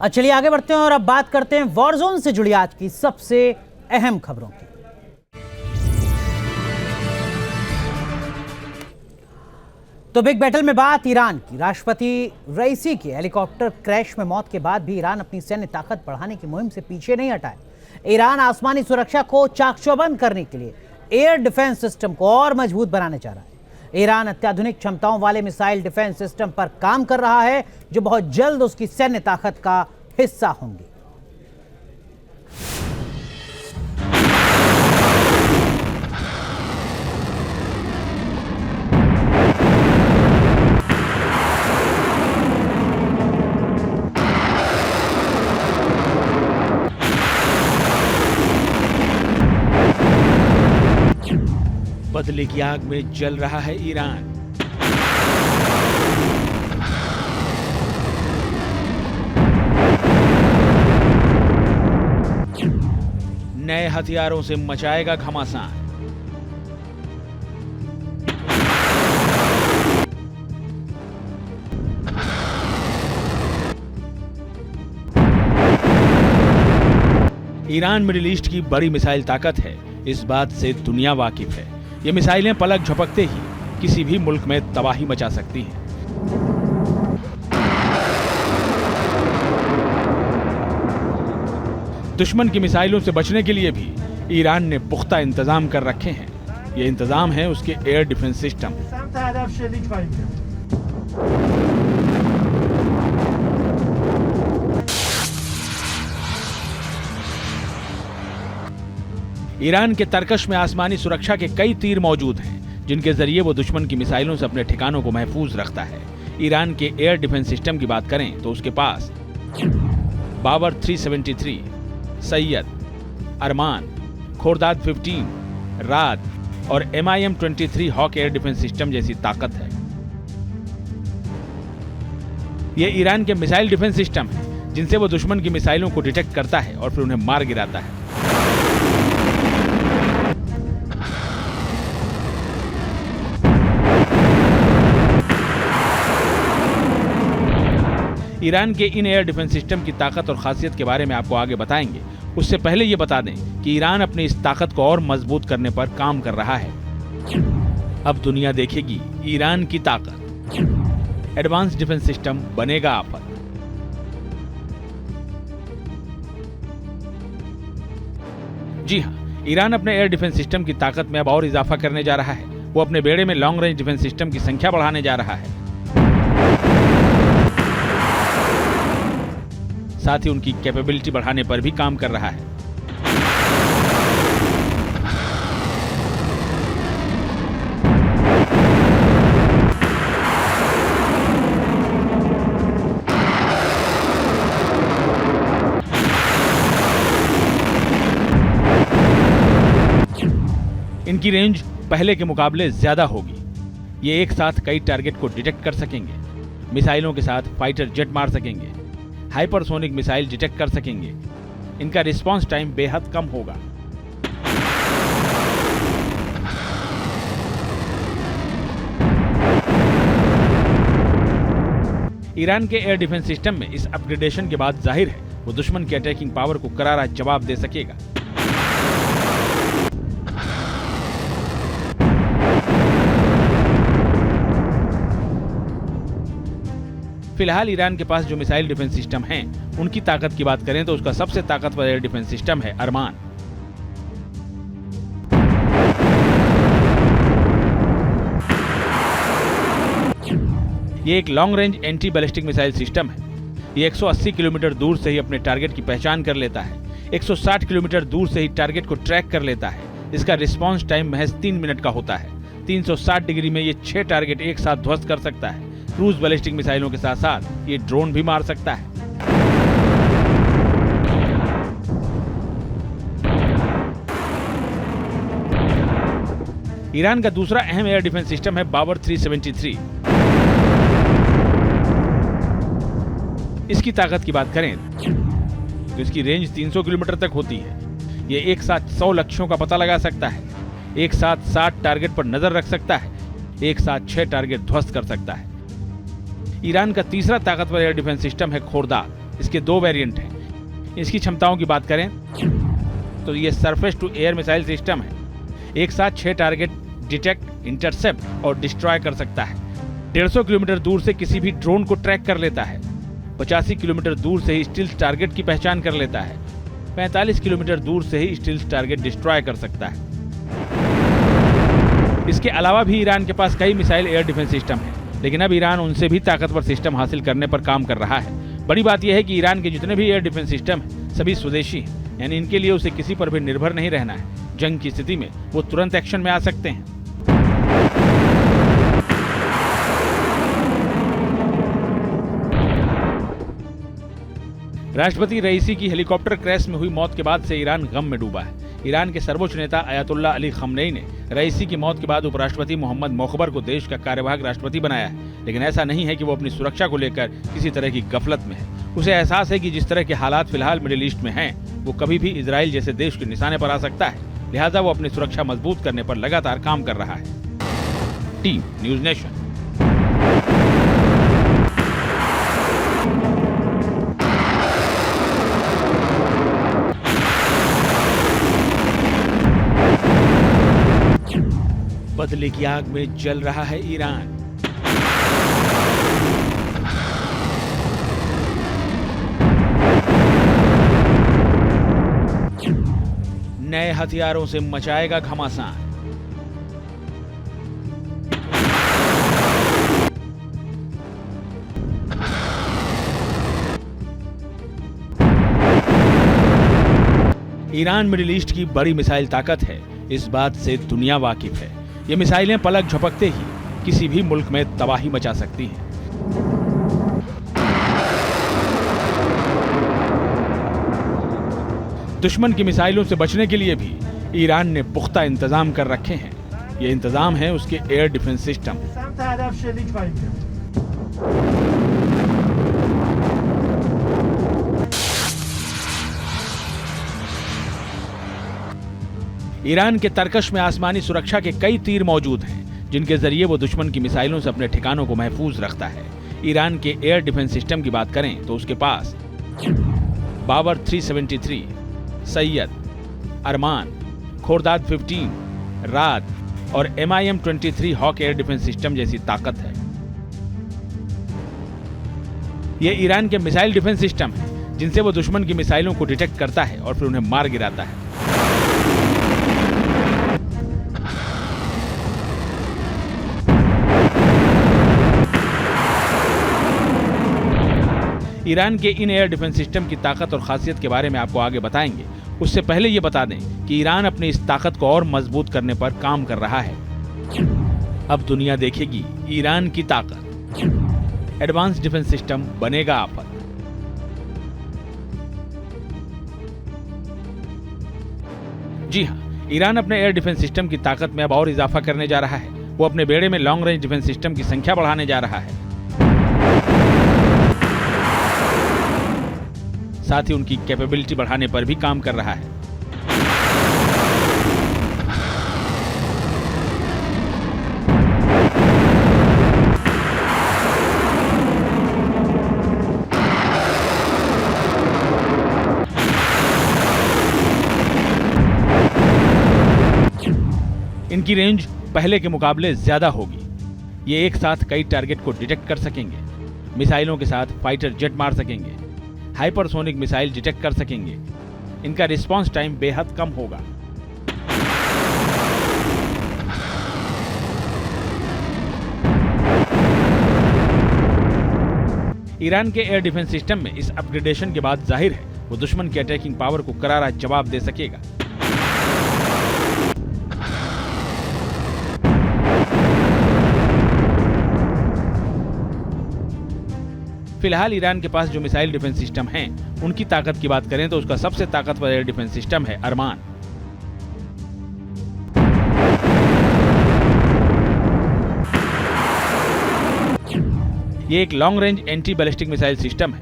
चलिए आगे बढ़ते हैं और अब बात करते हैं वॉरजोन से जुड़ी आज की सबसे अहम खबरों की। तो बिग बैटल में बात ईरान की। राष्ट्रपति रईसी के हेलीकॉप्टर क्रैश में मौत के बाद भी ईरान अपनी सैन्य ताकत बढ़ाने की मुहिम से पीछे नहीं हटा है। ईरान आसमानी सुरक्षा को चाक-चौबंद करने के लिए एयर डिफेंस सिस्टम को और मजबूत बनाने जा रहा है। ईरान अत्याधुनिक क्षमताओं वाले मिसाइल डिफेंस सिस्टम पर काम कर रहा है जो बहुत जल्द उसकी सैन्य ताकत का हिस्सा होंगे। बदले की आग में जल रहा है ईरान। नए हथियारों से मचाएगा घमासान। ईरान मिडिल ईस्ट की बड़ी मिसाइल ताकत है, इस बात से दुनिया वाकिफ है। ये मिसाइलें पलक झपकते ही किसी भी मुल्क में तबाही मचा सकती हैं। दुश्मन की मिसाइलों से बचने के लिए भी ईरान ने पुख्ता इंतजाम कर रखे हैं। ये इंतजाम है उसके एयर डिफेंस सिस्टम। ईरान के तरकश में आसमानी सुरक्षा के कई तीर मौजूद हैं, जिनके जरिए वो दुश्मन की मिसाइलों से अपने ठिकानों को महफूज रखता है। ईरान के एयर डिफेंस सिस्टम की बात करें तो उसके पास बाबर 373, सैयद, अरमान, खोरदाद 15, राद और MIM-23 hoc air defence system जैसी ताकत है। ये ईरान के मिसाइल डिफेंस सिस्टम है जिनसे वो दुश्मन की मिसाइलों को डिटेक्ट करता है और फिर उन्हें मार गिराता है। ईरान के इन एयर डिफेंस सिस्टम की ताकत और खासियत के बारे में आपको आगे बताएंगे। उससे पहले ये बता दें कि ईरान अपनी इस ताकत को और मजबूत करने पर काम कर रहा है। अब दुनिया देखेगी ईरान की ताकत। एडवांस डिफेंस सिस्टम बनेगा आफत। जी हाँ, ईरान अपने एयर डिफेंस सिस्टम की ताकत में अब और इजाफा करने जा रहा है। वो अपने बेड़े में लॉन्ग रेंज डिफेंस सिस्टम की संख्या बढ़ाने जा रहा है। साथ ही उनकी कैपेबिलिटी बढ़ाने पर भी काम कर रहा है। इनकी रेंज पहले के मुकाबले ज्यादा होगी। ये एक साथ कई टारगेट को डिटेक्ट कर सकेंगे। मिसाइलों के साथ फाइटर जेट मार सकेंगे। हाइपरसोनिक मिसाइल डिटेक्ट कर सकेंगे। इनका रिस्पांस टाइम बेहद कम होगा। ईरान के एयर डिफेंस सिस्टम में इस अपग्रेडेशन के बाद जाहिर है वो दुश्मन की अटैकिंग पावर को करारा जवाब दे सकेगा। फिलहाल ईरान के पास जो मिसाइल डिफेंस सिस्टम हैं, उनकी ताकत की बात करें तो उसका सबसे ताकतवर एयर डिफेंस सिस्टम है अरमान। ये एक long range anti ballistic missile system है। ये 180 किलोमीटर दूर से ही अपने टारगेट की पहचान कर लेता है। 160 किलोमीटर दूर से ही टारगेट को ट्रैक कर लेता है। इसका रिस्पांस टाइम महज 3 मिनट का होता है। 360 डिग्री में ये 6 टारगेट एक साथ ध्वस्त कर सकता है। क्रूज बैलिस्टिक मिसाइलों के साथ साथ ये ड्रोन भी मार सकता है। ईरान का दूसरा अहम एयर डिफेंस सिस्टम है बाबर 373। इसकी ताकत की बात करें तो इसकी रेंज 300 किलोमीटर तक होती है। ये एक साथ 100 लक्ष्यों का पता लगा सकता है। एक साथ 60 टारगेट पर नजर रख सकता है। एक साथ 6 टारगेट ध्वस्त कर सकता है। ईरान का तीसरा ताकतवर एयर डिफेंस सिस्टम है खोरदाद। इसके 2 वेरिएंट हैं। इसकी क्षमताओं की बात करें तो ये surface to air missile system है। एक साथ 6 टारगेट डिटेक्ट, इंटरसेप्ट और डिस्ट्रॉय कर सकता है। 150 किलोमीटर दूर से किसी भी ड्रोन को ट्रैक कर लेता है। 85 किलोमीटर दूर से ही स्टील्थ टारगेट की पहचान कर लेता है। 45 किलोमीटर दूर से ही स्टील्थ टारगेट डिस्ट्रॉय कर सकता है। इसके अलावा भी ईरान के पास कई मिसाइल एयर डिफेंस सिस्टम हैं, लेकिन अब ईरान उनसे भी ताकतवर सिस्टम हासिल करने पर काम कर रहा है। बड़ी बात यह है कि ईरान के जितने भी एयर डिफेंस सिस्टम हैं सभी स्वदेशी हैं, यानी इनके लिए उसे किसी पर भी निर्भर नहीं रहना है। जंग की स्थिति में वो तुरंत एक्शन में आ सकते हैं। राष्ट्रपति रईसी की हेलीकॉप्टर क्रैश में हुई मौत के बाद से ईरान गम में डूबा है। ईरान के सर्वोच्च नेता अयातुल्ला अली खमनेई ने रईसी की मौत के बाद उपराष्ट्रपति मोहम्मद मोखबर को देश का कार्यवाहक राष्ट्रपति बनाया है, लेकिन ऐसा नहीं है कि वो अपनी सुरक्षा को लेकर किसी तरह की गफलत में है। उसे एहसास है कि जिस तरह के हालात फिलहाल मिडिल ईस्ट में हैं, वो कभी भी इजराइल जैसे देश के निशाने पर आ सकता है। लिहाजा वो अपनी सुरक्षा मजबूत करने पर लगातार काम कर रहा है। Team news nation. बदले की आग में जल रहा है ईरान। नए हथियारों से मचाएगा घमासान। ईरान मिडिल ईस्ट की बड़ी मिसाइल ताकत है, इस बात से दुनिया वाकिफ है। ये मिसाइलें पलक झपकते ही किसी भी मुल्क में तबाही मचा सकती हैं। दुश्मन की मिसाइलों से बचने के लिए भी ईरान ने पुख्ता इंतजाम कर रखे हैं। ये इंतजाम है उसके एयर डिफेंस सिस्टम। ईरान के तरकश में आसमानी सुरक्षा के कई तीर मौजूद हैं, जिनके जरिए वो दुश्मन की मिसाइलों से अपने ठिकानों को महफूज रखता है। ईरान के एयर डिफेंस सिस्टम की बात करें तो उसके पास बाबर 373, सैयद, अरमान, खोरदाद 15, राद और MIM-23 hoc air defence system जैसी ताकत है। ये ईरान के मिसाइल डिफेंस सिस्टम है, जिनसे वो दुश्मन की मिसाइलों को डिटेक्ट करता है और फिर उन्हें मार गिराता है। ईरान के इन एयर डिफेंस सिस्टम की ताकत और खासियत के बारे में आपको आगे बताएंगे। उससे पहले ये बता दें कि ईरान अपनी इस ताकत को और मजबूत करने पर काम कर रहा है। अब दुनिया देखेगी ईरान की ताकत। एडवांस डिफेंस सिस्टम बनेगा आफत। जी हाँ, ईरान अपने एयर डिफेंस सिस्टम की ताकत में अब और इजाफा करने जा रहा है। वो अपने बेड़े में लॉन्ग रेंज डिफेंस सिस्टम की संख्या बढ़ाने जा रहा है। साथ ही उनकी कैपेबिलिटी बढ़ाने पर भी काम कर रहा है। इनकी रेंज पहले के मुकाबले ज्यादा होगी। ये एक साथ कई टारगेट को डिटेक्ट कर सकेंगे। मिसाइलों के साथ फाइटर जेट मार सकेंगे। हाइपरसोनिक मिसाइल डिटेक्ट कर सकेंगे। इनका रिस्पांस टाइम बेहद कम होगा। ईरान के एयर डिफेंस सिस्टम में इस अपग्रेडेशन के बाद जाहिर है वो दुश्मन की अटैकिंग पावर को करारा जवाब दे सकेगा। फिलहाल ईरान के पास जो मिसाइल डिफेंस सिस्टम हैं, उनकी ताकत की बात करें तो उसका सबसे ताकतवर एयर डिफेंस सिस्टम है अरमान। ये एक long range anti ballistic missile system है।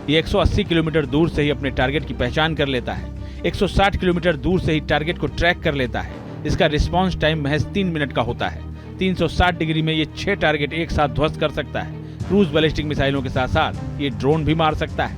ये 180 किलोमीटर दूर से ही अपने टारगेट की पहचान कर लेता है। 160 किलोमीटर दूर से ही टारगेट को ट्रैक कर लेता है। इसका रिस्पांस टाइम महज 3 मिनट का होता है। 360 डिग्री में ये 6 टारगेट एक साथ ध्वस्त कर सकता है। क्रूज बैलिस्टिक मिसाइलों के साथ साथ ये ड्रोन भी मार सकता है।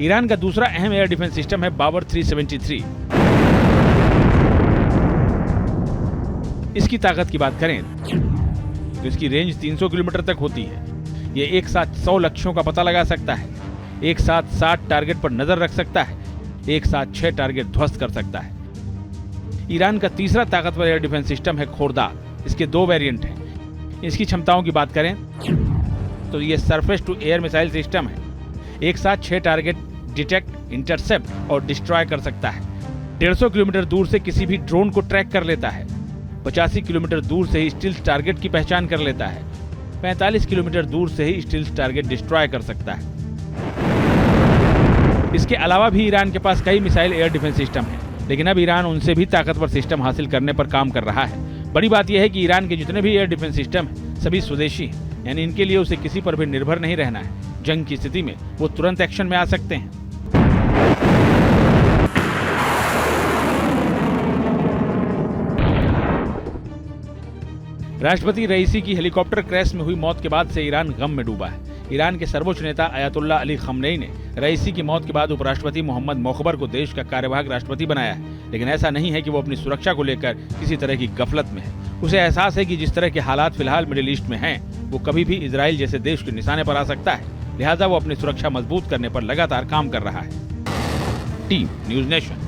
ईरान का दूसरा अहम एयर डिफेंस सिस्टम है बाबर 373। इसकी ताकत की बात करें तो इसकी रेंज 300 किलोमीटर तक होती है। ये एक साथ 100 लक्ष्यों का पता लगा सकता है, एक साथ 60 टारगेट पर नजर रख सकता है, एक साथ 6 टारगेट ध्वस्त कर सकता है। ईरान का तीसरा ताकतवर एयर डिफेंस सिस्टम है खोरदाद। इसके 2 वेरिएंट हैं। इसकी क्षमताओं की बात करें तो ये surface to air missile system है। एक साथ 6 टारगेट डिटेक्ट, इंटरसेप्ट और डिस्ट्रॉय कर सकता है। 150 किलोमीटर दूर से किसी भी ड्रोन को ट्रैक कर लेता है। 85 किलोमीटर दूर से ही स्टील्थ टारगेट की पहचान कर लेता है। 45 किलोमीटर दूर से ही स्टील्थ टारगेट डिस्ट्रॉय कर सकता है। इसके अलावा भी ईरान के पास कई मिसाइल एयर डिफेंस सिस्टम हैं, लेकिन अब ईरान उनसे भी ताकतवर सिस्टम हासिल करने पर काम कर रहा है। बड़ी बात यह है कि ईरान के जितने भी एयर डिफेंस सिस्टम हैं, सभी स्वदेशी हैं, यानी इनके लिए उसे किसी पर भी निर्भर नहीं रहना है। जंग की स्थिति में वो तुरंत एक्शन में आ सकते हैं। राष्ट्रपति रईसी की हेलीकॉप्टर क्रैश में हुई मौत के बाद से ईरान गम में डूबा है। ईरान के सर्वोच्च नेता अयातुल्ला अली खमनेई ने रईसी की मौत के बाद उपराष्ट्रपति मोहम्मद मोखबर को देश का कार्यवाहक राष्ट्रपति बनाया है, लेकिन ऐसा नहीं है कि वो अपनी सुरक्षा को लेकर किसी तरह की गफलत में है। उसे एहसास है कि जिस तरह के हालात फिलहाल मिडिल ईस्ट में हैं, वो कभी भी इजराइल जैसे देश के निशाने पर आ सकता है। लिहाजा वो अपनी सुरक्षा मजबूत करने पर लगातार काम कर रहा है। Team news nation.